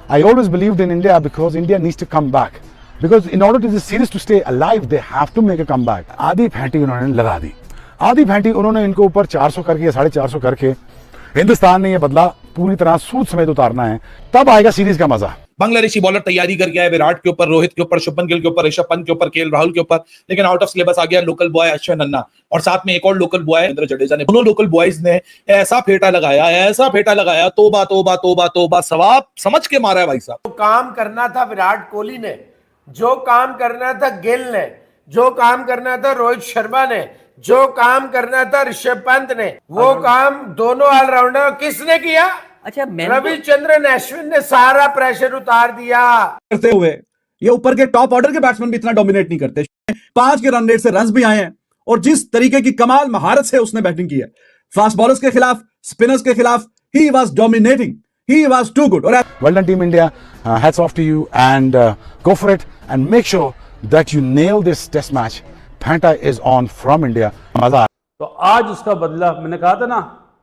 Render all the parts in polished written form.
I always believed in India because India needs to come back. Because in order to this series to stay alive, they have to make a comeback. आधी फैंटी उन्होंने लगा दी, आधी फैंटी उन्होंने इनको ऊपर 400 करके या 450 करके हिंदुस्तान ने ये बदला पूरी तरह सूद समेत उतारना है, तब आएगा सीरीज का मजा। बांग्लादेशी बॉलर तैयारी करके आए विराट के ऊपर, रोहित के ऊपर, शुभमन गिल के ऊपर, ऋषभ पंत के ऊपर, केएल राहुल के ऊपर, लेकिन आउट ऑफ सिलेबस आ गया लोकल बॉय अश्विन अन्ना, और साथ में एक और लोकल बॉय रविंद्र जडेजा ने। दोनों लोकल बॉयज ने ऐसा फेटा लगाया, तोबा तोबा तोबा तोबा, सवाब समझ के मारा है भाई साहब। जो काम करना था विराट कोहली ने, जो काम करना था गिल ने, जो काम करना था रोहित शर्मा ने, जो काम करना था ऋषभ पंत ने, वो काम दोनों ऑलराउंडर किसने किया? अच्छा, रविचंद्रन अश्विन ने सारा प्रेशर उतार दिया। करते हुए ये ऊपर के टॉप ऑर्डर के बैट्समैन भी इतना डोमिनेट नहीं करते। 5 के रन रेट से रन्स भी आए हैं, और जिस तरीके की कमाल महारत से उसने बैटिंग की है फास्ट बॉलर्स के खिलाफ, स्पिनर्स के खिलाफ, he was dominating, he was too good. Well done team India, hats off to you and go for it and make sure that you nail this test match. Fanta is on from India. मजा। तो आज उसका बदला, मैंने कहा था ना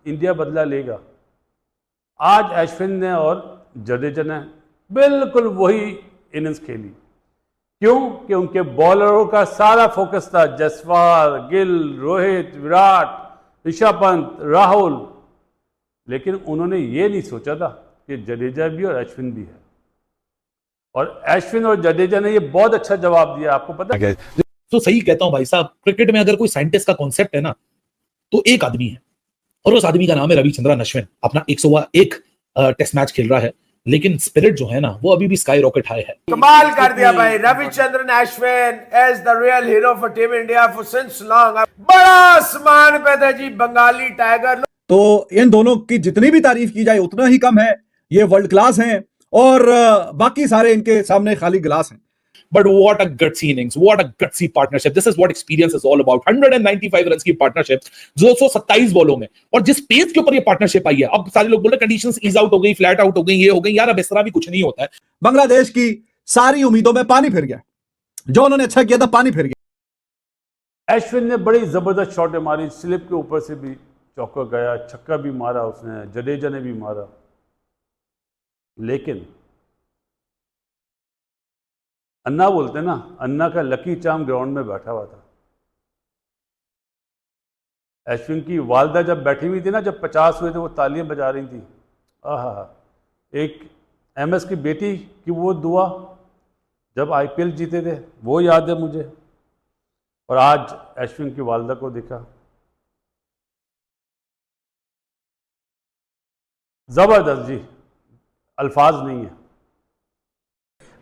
India बदला लेगा। आज अश्विन ने और जडेजा ने बिल्कुल वही इनिंग्स खेली। क्यों? कि उनके बॉलरों का सारा फोकस था जसवाल, गिल, रोहित, विराट, ऋषभ पंत, राहुल, लेकिन उन्होंने ये नहीं सोचा था कि जडेजा भी और अश्विन भी है, और अश्विन और जडेजा ने ये बहुत अच्छा जवाब दिया। आपको पता है? तो सही कहता हूं भाई साहब, क्रिकेट में अगर कोई साइंटिस्ट का कॉन्सेप्ट है ना, तो एक आदमी है, और उस आदमी का नाम है रविचंद्रन अश्विन। अपना 101 टेस्ट मैच खेल रहा है, लेकिन स्पिरिट जो है ना, वो अभी भी स्काई रॉकेट हाई है। कमाल कर दिया भाई Ravichandran Ashwin as the real hero for team India for since long. बड़ा आसमान पे था जी बंगाली टाइगर। तो इन दोनों की जितनी भी तारीफ की जाए उतना ही कम है। ये वर्ल्ड क्लास हैं, और बाकी सारे इनके सामने खाली गिलास हैं। But what a gutsy innings, what a gutsy partnership. This is what experience is all about. 195 run की पार्टनरशिप 227 बॉलों में, और जिस पेस के ऊपर ये पार्टनरशिप आई है, अब सारे लोग बोल रहे कंडीशंस ईज आउट हो गई, फ्लैट आउट हो गई, ये हो गई। यार अब इस तरह भी कुछ नहीं होता है। बांग्लादेश की सारी उम्मीदों में पानी फिर गया। जो उन्होंने अच्छा किया था, पानी फिर गया। अश्विन ने बड़ी जबरदस्त शॉट मारी, स्लिप के ऊपर से भी चौका गया, छक्का भी मारा उसने, जडेजा ने भी मारा, लेकिन अन्ना बोलते ना, अन्ना का लकी चार्म ग्राउंड में बैठा हुआ था। अश्विन की वालदा जब बैठी हुई थी ना, जब 50 हुए थे, वो तालियां बजा रही थी। आहा, एक एमएस की बेटी की वो दुआ जब आईपीएल जीते थे, वो याद है मुझे। और आज अश्विन की वालदा को देखा, जबरदस्त जी, अल्फाज नहीं है।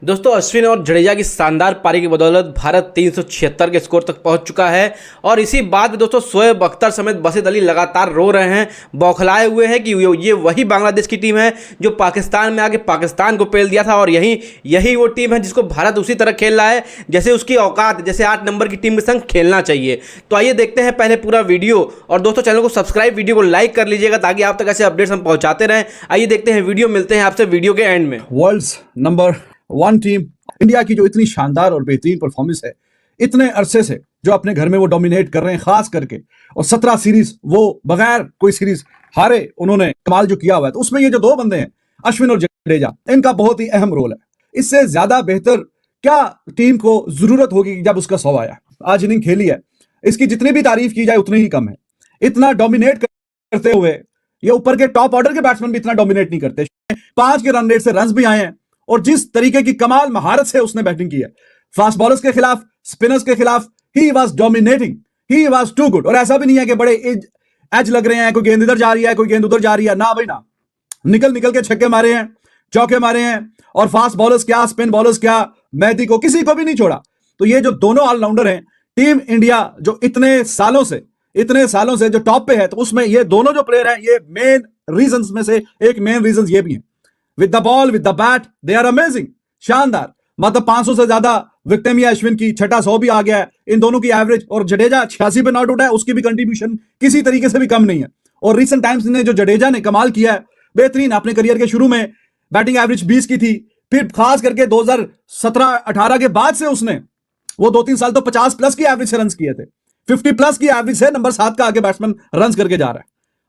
दोस्तों, अश्विन और जडेजा की शानदार पारी की बदौलत भारत 376 के स्कोर तक पहुंच चुका है, और इसी बात में दोस्तों शोएब अख्तर समेत बासित अली लगातार रो रहे हैं, बौखलाए हुए हैं कि ये वही बांग्लादेश की टीम है जो पाकिस्तान में आके पाकिस्तान को पेल दिया था, और यही वो टीम है जिसको भारत उसी तरह खेल रहा है जैसे उसकी औकात, जैसे 8 नंबर की टीम के संग खेलना चाहिए। तो आइए देखते हैं पहले पूरा वीडियो, और दोस्तों चैनल को सब्सक्राइब, वीडियो को लाइक कर लीजिएगा ताकि आप तक ऐसे अपडेट्स हम पहुँचाते रहें। आइए देखते हैं वीडियो, मिलते हैं आपसे वीडियो के एंड में। वर्ल्ड्स नंबर 1 टीम इंडिया की जो इतनी शानदार और बेहतरीन परफॉर्मेंस है, इतने अरसे से जो अपने घर में वो डोमिनेट कर रहे हैं खास करके, और 17 सीरीज वो बगैर कोई सीरीज हारे उन्होंने कमाल जो किया हुआ है, तो उसमें ये जो 2 बंदे हैं अश्विन और जडेजा, इनका बहुत ही अहम रोल है। इससे ज्यादा बेहतर क्या टीम को जरूरत होगी जब उसका 100 आया। आज इनिंग खेली है, इसकी जितनी भी तारीफ की जाए उतनी ही कम है। इतना डोमिनेट करते हुए ये ऊपर के टॉप ऑर्डर के बैट्समैन भी इतना डोमिनेट नहीं करते। 5 के रन रेट से रन्स भी आए हैं, और जिस तरीके की कमाल महारत से उसने बैटिंग की है फास्ट बॉलर्स के खिलाफ, स्पिनर्स के खिलाफ, he was dominating, he was too good. और ऐसा भी नहीं है कि बड़े एज लग रहे हैं, कोई गेंद इधर जा रही है, कोई गेंद उधर जा रही है, ना भाई ना, निकल के छक्के मारे हैं, चौके मारे हैं, और फास्ट बॉलर्स क्या, स्पिन बॉलर्स क्या, मेहदी को, किसी को भी नहीं छोड़ा। तो ये जो दोनों ऑलराउंडर हैं, टीम इंडिया जो इतने सालों से जो टॉप पे है, तो उसमें ये दोनों जो प्लेयर हैं, ये मेन रीजंस में से एक मेन रीजन ये भी है। With the ball, with the bat, they are amazing, शानदार। मतलब 500 से ज्यादा विकेट है अश्विन की, छठा 100 भी आ गया है इन दोनों की एवरेज, और जडेजा 86 पे नॉट आउट है, उसकी भी कंट्रीब्यूशन किसी तरीके से भी कम नहीं है। और रिसेंट टाइम्स ने जो जडेजा ने कमाल किया है, बेहतरीन, अपने करियर के शुरू में बैटिंग एवरेज 20 की थी, फिर खास करके 2017-18 के बाद से उसने वो 2-3 साल तो 50 प्लस की एवरेज से रन किए थे, 50 प्लस की एवरेज से नंबर 7 का आगे बैट्समैन रन करके जा रहा है,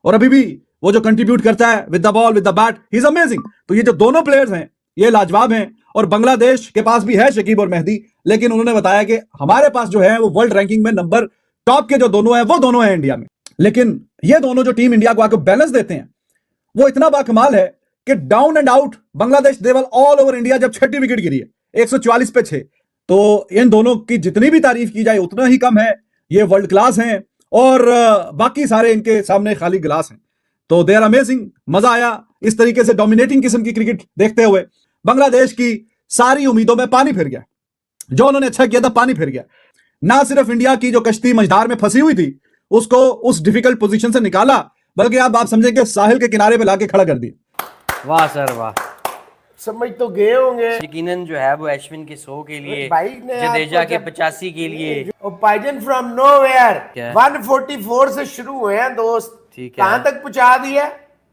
और अभी भी वो जो कंट्रीब्यूट करता है with the ball, with the bat, he is amazing. तो ये जो दोनों प्लेयर्स हैं, ये लाजवाब हैं। और बांग्लादेश के पास भी है शकीब और मेहदी, लेकिन उन्होंने बताया कि हमारे पास जो है वो वर्ल्ड रैंकिंग में नंबर टॉप के जो दोनों हैं वो दोनों हैं इंडिया में। लेकिन ये दोनों जो टीम इंडिया को आकर बैलेंस देते हैं वो इतना बाकमाल है कि down and out Bangladesh devil all over India जब छठी विकेट गिरी है 144 पे 6, तो इन दोनों की जितनी भी तारीफ की जाए उतना ही कम है। ये वर्ल्ड क्लास हैं और बाकी सारे इनके सामने खाली गिलास हैं। तो दे आर अमेजिंग। मजा आया इस तरीके से डोमिनेटिंग किस्म की क्रिकेट देखते हुए। बांग्लादेश की सारी उम्मीदों में पानी फिर गया, जो उन्होंने अच्छा किया था पानी फिर गया। ना सिर्फ इंडिया की जो कश्ती मझधार में फंसी हुई थी उसको उस डिफिकल्ट पोजीशन से निकाला, बल्कि आप समझें कि साहिल के किनारे पे लाके खड़ा कर दिया। वाह सर वाह। समझ तो गए होंगे यकीनन जो है वो अश्विन के 100 के लिए, भाई ने जडेजा आपको के जब- 85 के लिए। और पाइजन फ्रॉम नोवेयर क्या? 144 से शुरू हुए हैं दोस्त, ठीक है। कहां तक पहुंचा दिया?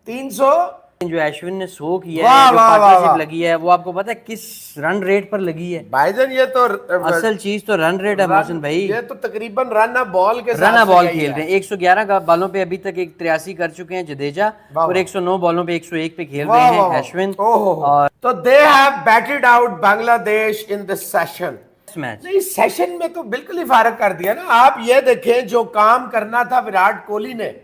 300। जो अश्विन ने 100 किया वाह, है, जो वाह, वाह, पार्टनरशिप वाह। लगी है, वो आपको पता है किस रन रेट पर लगी है? भाईजान ये तो असल चीज तो रन रेट है मोहसिन भाई। ये तो तकरीबन रन बॉल के साथ रन से बॉल गई खेल है। रहे हैं। 111 बालों पे अभी तक 83 कर चुके हैं जडेजा, वाह, और वाह। 109 बॉलों पे 101 पे खेल वाह, रहे वाह, हैं वाह। अश्विन। ओहो। और तो they have batted out Bangladesh in this session. Match नहीं, सेशन में तो बिल्कुल ही फारक कर दिया ना। आप ये देखें, जो काम करना था विराट कोहली ने,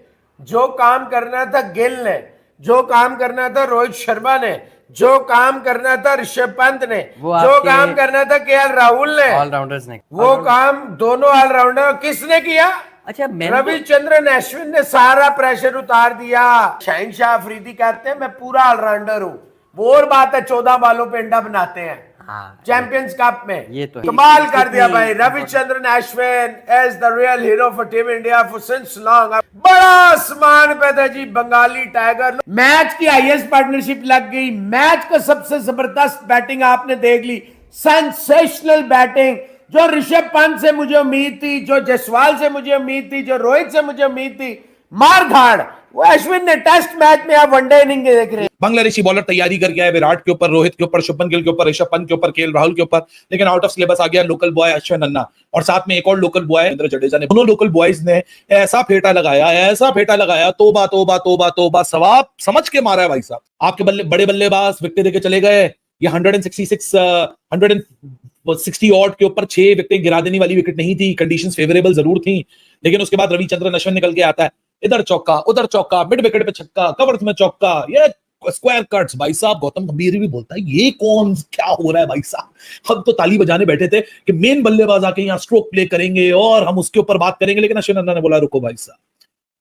जो काम करना था गिल ने, जो काम करना था रोहित शर्मा ने, जो काम करना था ऋषभ पंत ने, वो जो आपके काम करना था केएल राहुल ने, ऑलराउंडर्स ने वो काम दोनों ऑलराउंडर किसने किया? अच्छा रविचंद्रन अश्विन ने सारा प्रेशर उतार दिया। शहनशाह अफरीदी कहते हैं मैं पूरा ऑलराउंडर हूं। वो और बात है 14 बालों पे अंडा बनाते हैं हाँ, चैंपियंस कप में। ये तो है। कमाल कर दिया भाई Ravichandran Ashwin as the real hero for team India for since long. बड़ा आसमान पे था जी बंगाली टाइगर। मैच की हाईएस्ट पार्टनरशिप लग गई। मैच का सबसे जबरदस्त बैटिंग आपने देख ली, सेंसेशनल बैटिंग। जो ऋषभ पंत से मुझे उम्मीद थी, जो जसवाल से मुझे उम्मीद थी, जो रोहित से मुझे उम्मीद थी, मार धाड़ वो अश्विन ने टेस्ट मैच में। आप वनडे इनिंग देख रहे हैं। बांग्लादेशी बॉलर तैयारी करके आए विराट के ऊपर, रोहित के ऊपर, शुभमन गिल के ऊपर, ऋषभ पंत के ऊपर, केएल राहुल के ऊपर, लेकिन आउट ऑफ सिलेबस आ गया लोकल बॉय अश्विन नन्ना, और साथ में एक और लोकल बॉय रविंद्र जडेजा ने। दोनों लोकल बॉयज ने ऐसा फेटा लगाया, तोबा तोबा तोबा तोबा, सवाब समझ के मारा है भाई साहब। आपके बड़े बल्लेबाज विकेट देके चले गए। ये 160 ऑड के ऊपर 6 विकेट गिरा देने वाली विकेट नहीं थी। कंडीशंस फेवरेबल जरूर थी, लेकिन उसके बाद रविचंद्रन अश्विन निकल के आता है, इधर चौका उधर चौका, मिड विकेट पे छक्का, कवर्स में चौका, ये स्क्वायर कट्स। भाई साहब गौतम गंभीर भी बोलता है ये कौन क्या हो रहा है भाई साहब। हम तो ताली बजाने बैठे थे कि मेन बल्लेबाज आके यहाँ स्ट्रोक प्ले करेंगे और हम उसके ऊपर बात करेंगे, लेकिन अश्विन नन्ना ने बोला रुको भाई साहब,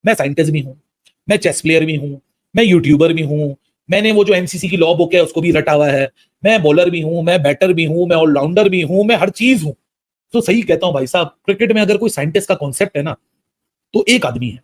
मैं साइंटिस्ट भी हूं, मैं चेस प्लेयर भी हूं, मैं यूट्यूबर भी हूं, मैंने वो जो एमसीसी की लॉ बुक है उसको भी रटा हुआ है, मैं बॉलर भी हूं, मैं बैटर भी हूं, मैं ऑलराउंडर भी हूं, मैं हर चीज हूं। तो सही कहता हूं भाई साहब, क्रिकेट में अगर कोई साइंटिस्ट का कॉन्सेप्ट है ना तो एक आदमी है,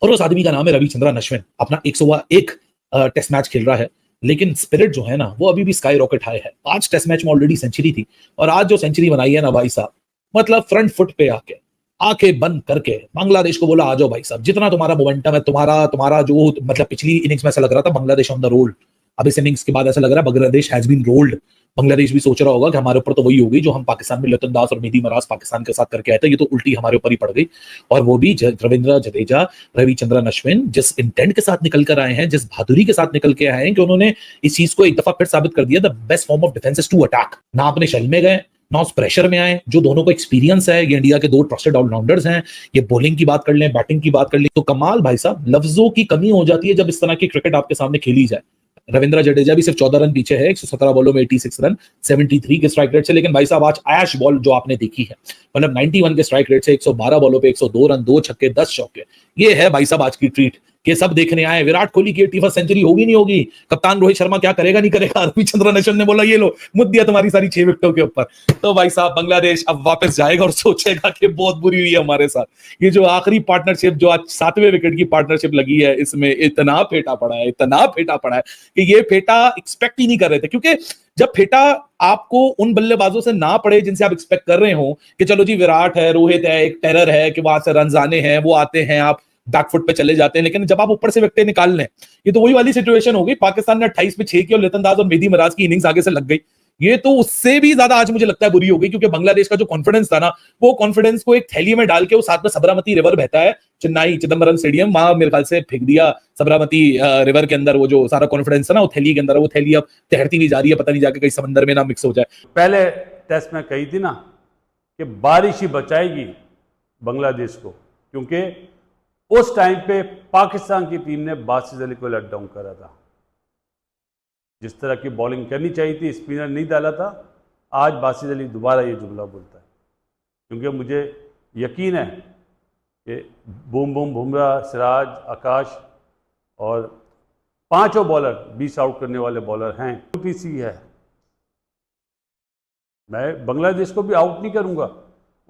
और उस आदमी का नाम है रविचंद्रन अश्विन। अपना 101 टेस्ट मैच खेल रहा है, लेकिन स्पिरिट जो है ना वो अभी भी स्काई रॉकेट हाई है। आज टेस्ट मैच में ऑलरेडी सेंचुरी थी, और आज जो सेंचुरी बनाई है ना भाई साहब, मतलब फ्रंट फुट पे आके आंखें बंद करके बांग्लादेश को बोला आ जाओ भाई साहब, जितना तुम्हारा मोमेंटम है, तुम्हारा जो मतलब पिछली इनिंग्स में ऐसा लग रहा था बांग्लादेश ऑन द रोल, अब इस इनिंग्स के बाद ऐसा लग रहा है Bangladesh has been rolled. Bangladesh भी सोच रहा होगा कि हमारे ऊपर तो वही होगी जो हम पाकिस्तान में लतन दास और मेहदी मराज पाकिस्तान के साथ करके आए थे, ये तो उल्टी हमारे ऊपर ही पड़ गई। और वो भी रविंद्र जडेजा, रविचंद्रन अश्विन जिस इंटेंट के साथ निकल कर आए हैं, जिस बहादुरी के साथ निकल के आए हैं कि उन्होंने इस चीज को एक दफा फिर साबित कर दिया, the best form of defence is to attack. ना अपने शेल में गए, ना उस प्रेशर में आए, जो दोनों को एक्सपीरियंस है। ये इंडिया के 2 ट्रस्टेड ऑलराउंडर्स हैं। ये बॉलिंग की बात कर लें, बैटिंग की बात कर लें, तो कमाल भाई साहब। लफ्जों की कमी हो जाती है जब इस तरह की क्रिकेट आपके सामने खेली जाए। रविंद्र जडेजा भी सिर्फ 14 रन पीछे है, 117 बॉलों में 86 रन, 73 के स्ट्राइक रेट से। लेकिन भाई साहब आज ऐश बॉल जो आपने देखी है, मतलब 91 के स्ट्राइक रेट से 112 बॉलों पे 102 रन, 2 छक्के 10 चौके, ये है भाई साहब आज की ट्रीट कि सब देखने आए। विराट कोहली की 81st सेंचुरी होगी नहीं होगी, कप्तान रोहित शर्मा क्या करेगा नहीं करेगा, रविचंद्रन अश्विन ने बोला ये लो मुद्द दिया तुम्हारी सारी 6 विकेटों के ऊपर। तो भाई साहब बांग्लादेश अब वापस जाएगा और सोचेगा कि बहुत बुरी हुई है हमारे साथ। ये जो आखिरी पार्टनरशिप जो आज 7वें विकेट की पार्टनरशिप लगी है, इसमें इतना फेटा पड़ा है कि ये फेटा एक्सपेक्ट ही नहीं कर रहे थे। क्योंकि जब फेटा आपको उन बल्लेबाजों से ना पड़े जिनसे आप एक्सपेक्ट कर रहे हो कि चलो जी विराट है, रोहित है, एक टेरर है कि वहां से रन आने हैं, वो आते हैं, आप बैकफुट पे चले जाते हैं, लेकिन जब आप ऊपर से विकेट निकाल लें, ये तो वही वाली सिचुएशन हो गई। पाकिस्तान ने 28 पे 6 किया और लतन दास और मेहदी मराज की इनिंग्स आगे से लग गई। ये तो उससे भी ज्यादा आज मुझे लगता है बुरी हो गई, क्योंकि बांग्लादेश का जो कॉन्फिडेंस था ना, वो कॉन्फिडेंस को एक थैली में डाल के, वो साथ में साबरमती रिवर बहता है चेन्नई चिदम्बरम स्टेडियम, वहां मेरे ख्याल से फेंक दिया साबरमती रिवर के अंदर। वो जो सारा कॉन्फिडेंस है ना, वो थैली के अंदर, वो थैली अब तैरती नहीं जा रही है, पता नहीं जाके कहीं समंदर में ना मिक्स हो जाए। पहले टेस्ट में कही थी ना कि बारिश ही बचाएगी बांग्लादेश को, क्योंकि उस टाइम पे पाकिस्तान की टीम ने बासित अली को लेट डाउन करा था। जिस तरह की बॉलिंग करनी चाहिए थी, स्पिनर नहीं डाला था। आज बासित अली दोबारा ये जुमला बोलता है, क्योंकि मुझे यकीन है कि बूम बूम, बुमराह, सिराज, आकाश और पांचों बॉलर 20 आउट करने वाले बॉलर हैं। यूपीसी है, मैं बांग्लादेश को भी आउट नहीं करूंगा।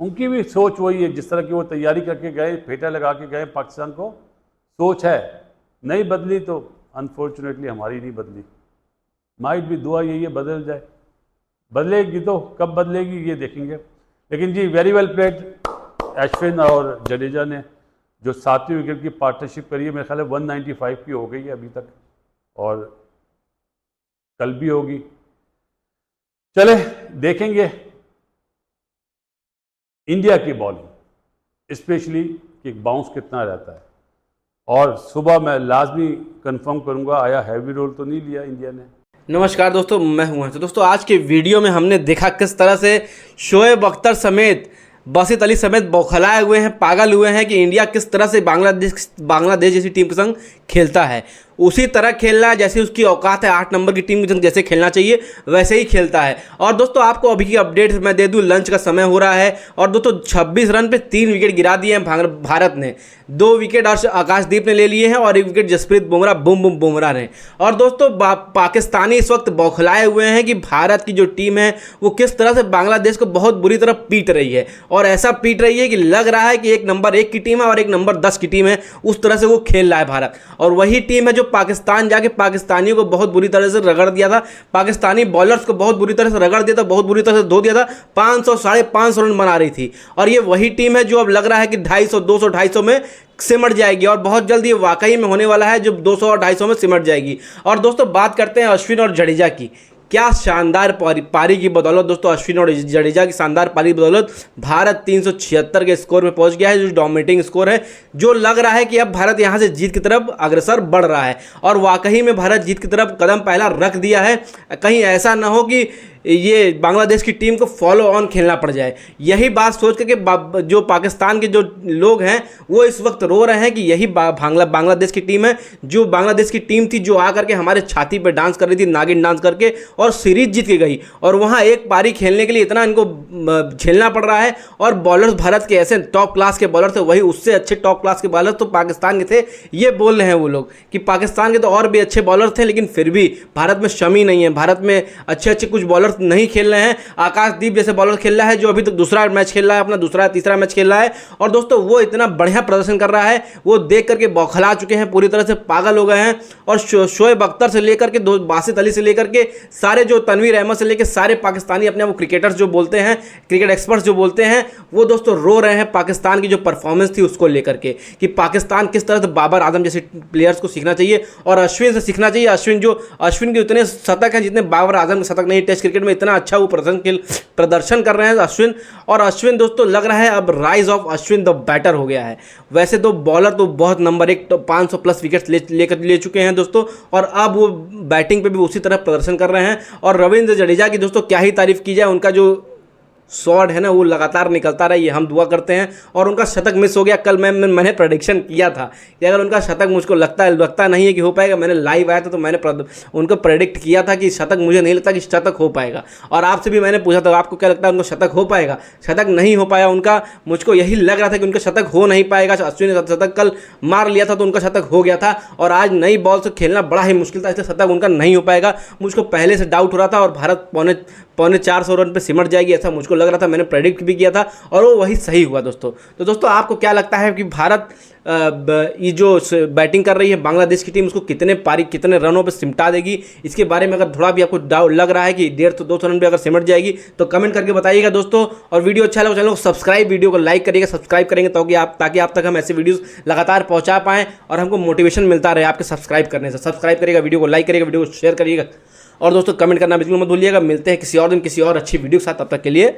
उनकी भी सोच वही है, जिस तरह की वो तैयारी करके गए, फेटा लगा के गए पाकिस्तान को, सोच है। नहीं बदली तो अनफॉर्चुनेटली हमारी नहीं बदली। माइट भी दुआ यही है बदल जाए, बदलेगी तो कब बदलेगी ये देखेंगे। लेकिन जी वेरी वेल प्लेड अश्विन और जडेजा ने, जो 7वीं विकेट की पार्टनरशिप करी है, मेरे ख्याल है 195 की हो गई है अभी तक, और कल भी होगी। चले देखेंगे इंडिया की बॉलिंग, स्पेशली कि बाउंस कितना रहता है। और सुबह मैं लाजमी कंफर्म करूंगा आया हैवी रोल तो नहीं लिया इंडिया ने। नमस्कार दोस्तों, मैं हूं। तो दोस्तों आज के वीडियो में हमने देखा किस तरह से शोएब अख्तर समेत बासित अली समेत बौखलाए हुए हैं, पागल हुए हैं कि इंडिया किस तरह से बांग्लादेश जैसी टीम के संग खेलता है। उसी तरह खेलना है जैसे उसकी औकात है, 8 नंबर की टीम के संग जैसे खेलना चाहिए वैसे ही खेलता है। और दोस्तों आपको अभी की अपडेट मैं दे दूं, लंच का समय हो रहा है और दोस्तों 26 रन पे 3 विकेट गिरा दिए हैं भारत ने। 2 विकेट आकाशदीप ने ले लिए हैं और 1 विकेट जसप्रीत बुमराह बुमराह ने। और दोस्तों पाकिस्तानी इस वक्त बौखलाए हुए हैं कि भारत की जो टीम है वो किस तरह से बांग्लादेश को बहुत बुरी तरह पीट रही है, और ऐसा पीट रही है कि लग रहा है कि 1 नंबर 1 की टीम है और 1 नंबर 10 की टीम है। उस तरह से वो खेल रहा है भारत। और वही टीम है जो पाकिस्तान जाके पाकिस्तानियों को बहुत बुरी तरह से रगड़ दिया था, पाकिस्तानी बॉलर्स को बहुत बुरी तरह से रगड़ दिया था, बहुत बुरी तरह से धो दिया था। 500 550 रन बना रही थी। और ये वही टीम है जो अब लग रहा है कि 250 250 में सिमट जाएगी, और बहुत जल्द ये वाकई में होने वाला है जो 200 और 250 में सिमट जाएगी। और दोस्तों बात करते हैं अश्विन और जडेजा की। क्या शानदार पारी की बदौलत दोस्तों, अश्विन और जडेजा की शानदार पारी की बदौलत भारत 376 के स्कोर पे पहुंच गया है, जो डोमिनेटिंग स्कोर है, जो लग रहा है कि अब भारत यहां से जीत की तरफ अग्रसर बढ़ रहा है। और वाकई में भारत जीत की तरफ कदम पहला रख दिया है। कहीं ऐसा ना हो कि ये बांग्लादेश की टीम को फॉलो ऑन खेलना पड़ जाए। यही बात सोच करके जो पाकिस्तान के जो लोग हैं वो इस वक्त रो रहे हैं कि यही बांग्लादेश की टीम है, जो बांग्लादेश की टीम थी जो आकर के हमारे छाती पे डांस कर रही थी, नागिन डांस करके, और सीरीज जीत के गई। और वहाँ एक पारी खेलने के लिए इतना इनको झेलना पड़ रहा है। और बॉलर्स भारत के ऐसे टॉप क्लास के बॉलर थे, वही उससे अच्छे टॉप क्लास के बॉलर तो पाकिस्तान के थे। ये बोल रहे हैं वो लोग कि पाकिस्तान के तो और भी अच्छे बॉलर थे, लेकिन फिर भी भारत में शमी नहीं है, भारत में अच्छे कुछ बॉलर नहीं खेल रहे हैं। आकाशदीप जैसे बॉलर खेल रहा है जो अभी तक दूसरा मैच खेल रहा है, अपना दूसरा तीसरा मैच खेल रहा है। और दोस्तों वो इतना बढ़िया प्रदर्शन कर रहा है, वो देख करके बौखला चुके हैं, पूरी तरह से पागल हो गए हैं। और शोएब अख्तर से लेकर के बासित अली से लेकर के सारे जो तनवीर अहमद से लेकर सारे पाकिस्तानी अपने वो क्रिकेटर्स जो बोलते हैं, क्रिकेट एक्सपर्ट्स जो बोलते हैं, वो दोस्तों रो रहे हैं पाकिस्तान की जो परफॉर्मेंस थी उसको लेकर के, कि पाकिस्तान किस तरह से बाबर आजम जैसे प्लेयर्स को सीखना चाहिए और अश्विन से सीखना चाहिए। अश्विन के उतने शतक हैं जितने बाबर आजम के शतक नहीं। टेस्ट क्रिकेट में इतना अच्छा वो प्रदर्शन कर रहे हैं अश्विन। और अश्विन दोस्तों लग रहा है अब rise of Ashwin the batter हो गया है। वैसे तो बॉलर तो बहुत नंबर 1 तो 500 प्लस विकेट्स ले चुके हैं दोस्तों, और अब वो बैटिंग पे भी उसी तरह प्रदर्शन कर रहे हैं। और रविंद्र जडेजा की दोस्तों क्या ही तारीफ की जाए, उनका जो शॉट है ना वो लगातार निकलता रहा, ये हम दुआ करते हैं। और उनका शतक मिस हो गया कल। मैंने प्रेडिक्शन किया था कि अगर उनका शतक मुझको लगता नहीं है कि हो पाएगा। मैंने लाइव आया था तो मैंने उनको प्रेडिक्ट किया था कि शतक, मुझे नहीं लगता कि शतक हो पाएगा। और आपसे भी मैंने पूछा था आपको क्या लगता है उनको शतक हो पाएगा? शतक नहीं हो पाया उनका। मुझको यही लग रहा था कि उनका शतक हो नहीं पाएगा। अश्विन ने शतक कल मार लिया था तो उनका शतक हो गया था, और आज नई बॉल से खेलना बड़ा ही मुश्किल था, इसलिए शतक उनका नहीं हो पाएगा। मुझको पहले से डाउट हो रहा था और भारत पौने 400 रन पे सिमट जाएगी ऐसा मुझको लग रहा था। मैंने प्रेडिक्ट भी किया था और वो वही सही हुआ दोस्तों। तो दोस्तों आपको क्या लगता है कि भारत ये जो बैटिंग कर रही है बांग्लादेश की टीम उसको कितने रनों पे सिमटा देगी? इसके बारे में अगर थोड़ा भी आपको डाउट लग रहा है कि 150-200 रन पे अगर सिमट जाएगी तो कमेंट करके बताइएगा दोस्तों। और वीडियो अच्छा लगा चैनल को सब्सक्राइब, वीडियो को लाइक करिएगा, सब्सक्राइब करेंगे ताकि आप तक हम ऐसे वीडियोस लगातार पहुंचा पाएँ और हमको मोटिवेशन मिलता रहे आपके सब्सक्राइब करने से। सब्सक्राइब करिएगा, वीडियो को लाइक करिएगा, वीडियो को शेयर करिएगा और दोस्तों कमेंट करना बिल्कुल मत भूलिएगा। मिलते हैं किसी और दिन किसी और अच्छी वीडियो के साथ, तब तक के लिए